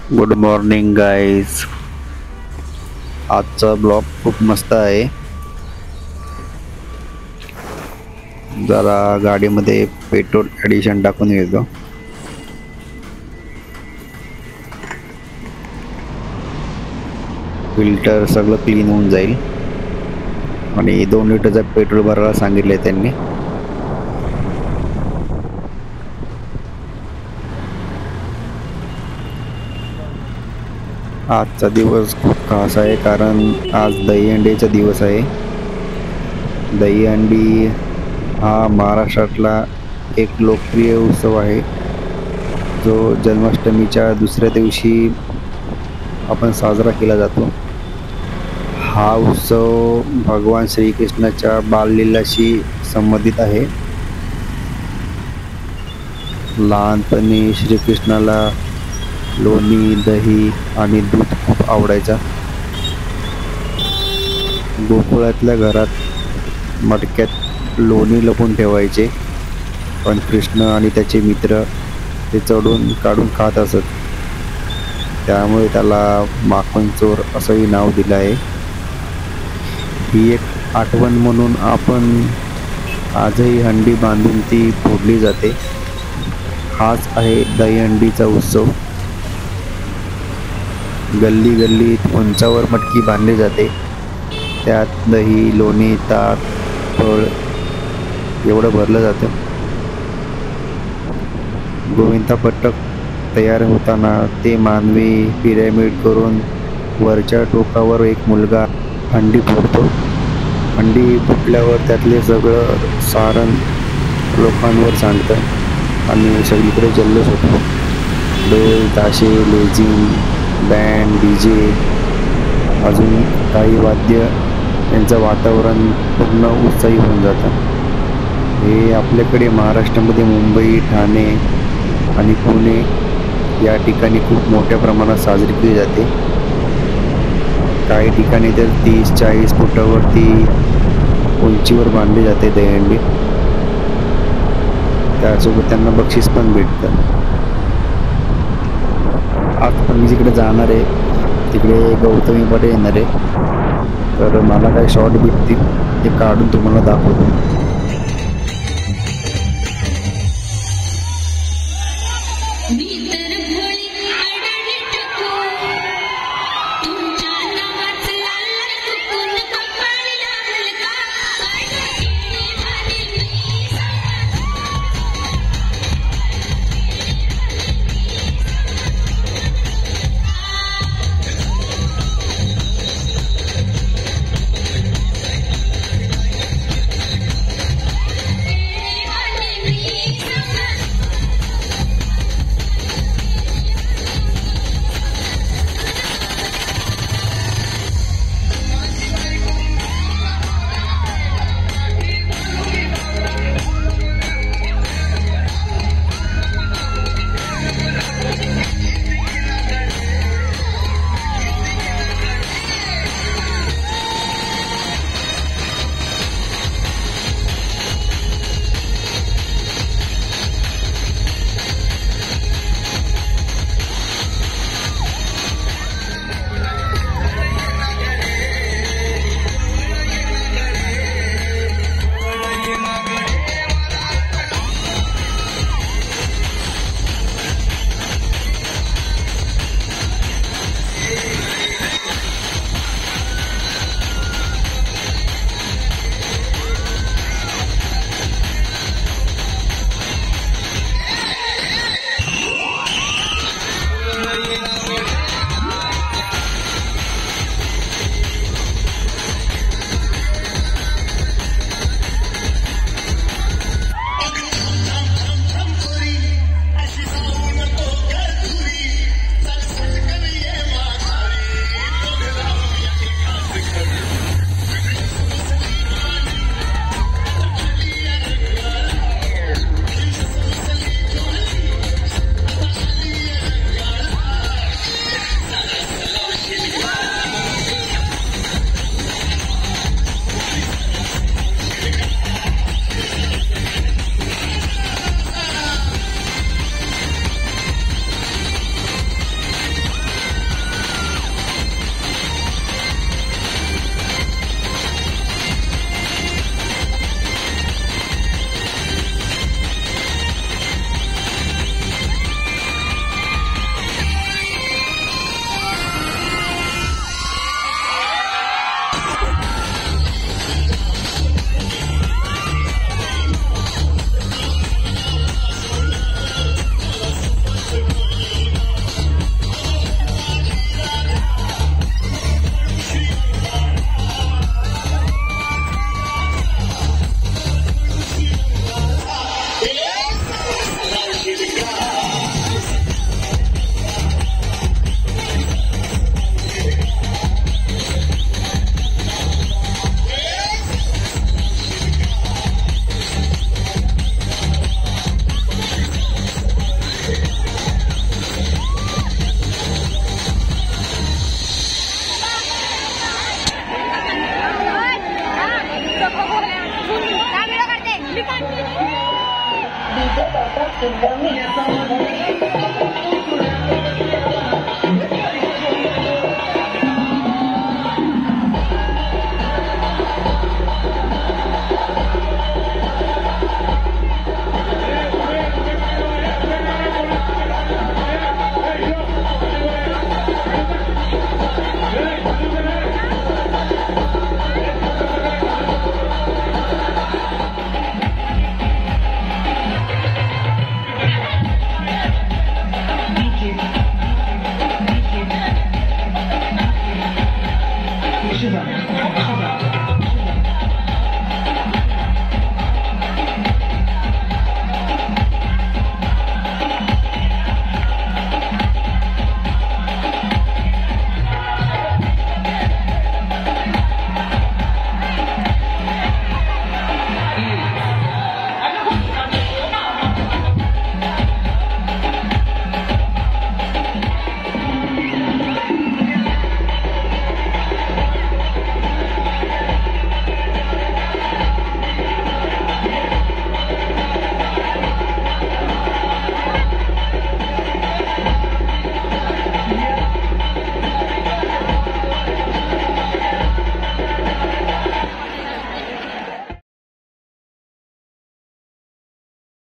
Good morning guys. आजचा blog खूप मस्त आहे. जरा गाडीमध्ये पेट्रोल ॲडिशन टाकून घेतो. फिल्टर सगळं क्लीन होऊन जाईल. आणि 2 लिटरचं पेट्रोल भरायला सांगितले त्यांनी. आजचा दिवस खूप खास आहे कारण आज दहीहंडीचा दिवस आहे. दहीहंडी हा महाराष्ट्रातला एक लोकप्रिय उत्सव आहे, जो जन्माष्टमीच्या दुसऱ्या दिवशी आपण साजरा केला जातो. हा उत्सव भगवान श्रीकृष्णाच्या बाललीलाशी संबंधित आहे. लहानपणी श्रीकृष्णाला लोणी, दही आणि दूध खूप आवडायचा. गोकुळातल्या घरात मडक्यात लोणी लपून ठेवायचे, पण कृष्ण आणि त्याचे मित्र ते चढून काढून खात असत. त्यामुळे त्याला माखन चोर असंही नाव दिलं आहे. ही एक आठवण म्हणून आपण आजही हंडी बांधून ती फोडली जाते. हाच आहे दहीहंडीचा उत्सव. गल्ली गल्लीत उंचावर मटकी बांधली जाते. त्यात दही, लोणी, ताक, फळ एवढं भरलं जातं. गोविंदा पथक तयार होताना ते मानवी पिरॅमिड करून वरच्या टोकावर एक मुलगा हंडी फोडतो. हंडी फुटल्यावर त्यातले सगळं सारण लोकांवर सांडतं आणि सगळीकडे जल्लोष होतो. डोल, ताशे, लेझिम, बँड, डीजे, अजून काही वाद्य यांचं वातावरण पूर्ण उत्साही होऊन जातं. हे आपल्याकडे महाराष्ट्रामध्ये मुंबई, ठाणे आणि पुणे या ठिकाणी खूप मोठ्या प्रमाणात साजरी केली जाते. काही ठिकाणी तर 30-40 फुटावरती उंचीवर बांधली जाते दहीहंडी. त्यासोबत त्यांना बक्षीस पण भेटतं. आज पण मी जिकडे जाणार आहे तिकडे गौतमी मध्ये येणार आहे, तर मला काही शॉर्ट भेटतील ते काढून तुम्हाला दाखवतो.